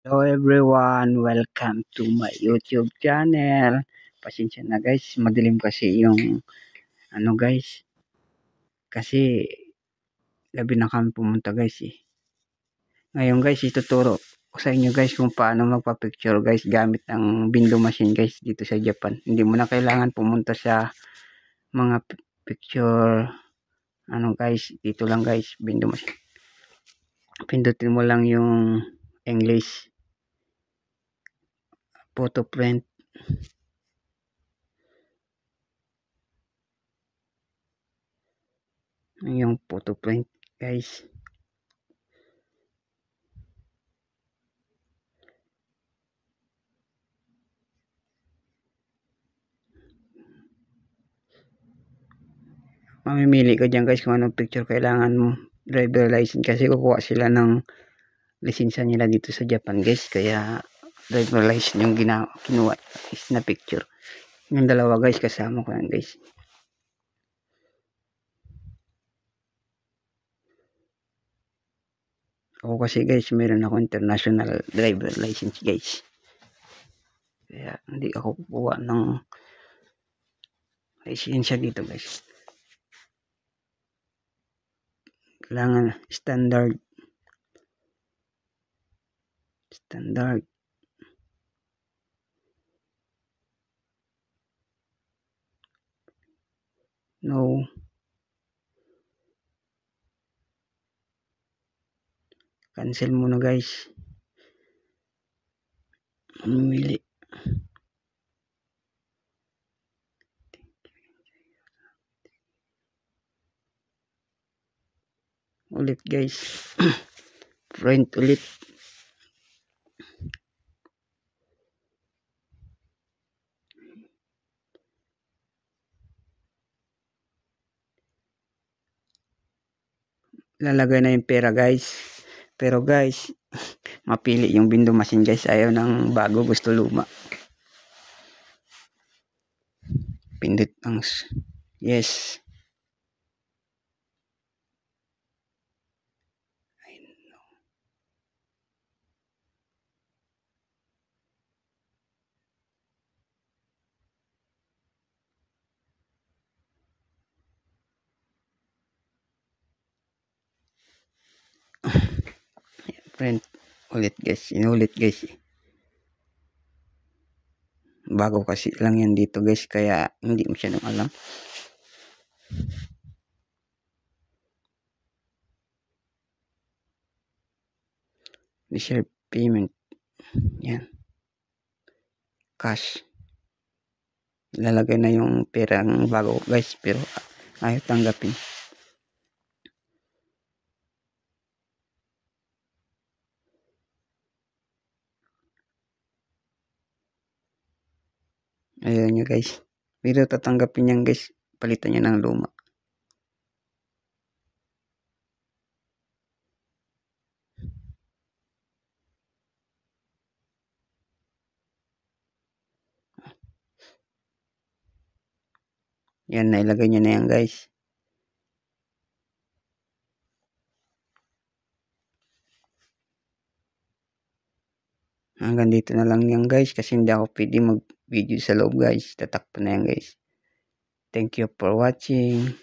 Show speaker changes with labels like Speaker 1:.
Speaker 1: Hello everyone, welcome to my YouTube channel. Pasensya na guys, madilim kasi yung guys, kasi gabi na kami pumunta guys eh. Ngayon guys, ituturo ko sa inyo guys kung paano magpa-picture guys gamit ang window machine guys dito sa Japan. Hindi mo na kailangan pumunta sa mga picture guys, dito lang guys, window machine. Pindutin mo lang yung English photo print. Yung photo print guys. Mamimili ka dyan guys kung anong picture kailangan mo. Driver license kasi kukuha sila ng lisensya nila dito sa Japan guys. Kaya driver license yung kinuha is na picture. Yung dalawa guys, kasama ko yan guys. Ako kasi guys, meron ako international driver license guys. Kaya hindi ako kukuha ng lisensya dito guys. Kailangan standard. No. Cancel muna guys. Mamili. Ulit guys. Print ulit. Lalagay na yung pera guys. Pero guys, mapili yung window machine guys. Ayaw ng bago, gusto luma. Pindot ang yes. Print ulit guys. Inulit guys. Bago kasi lang yan dito guys. Kaya hindi masyadong alam. Reserve payment. Yan. Cash. Lalagay na yung perang bago guys. Pero ayaw tanggapin. Ayaw nyo guys. Pero tatanggapin yan guys. Palitan nyo ng luma. Yan, nailagay nyo na yan guys. Hanggang dito na lang yan guys. Kasi hindi ako pwede mag-video sa loob guys. Tatakpan na yan guys. Thank you for watching.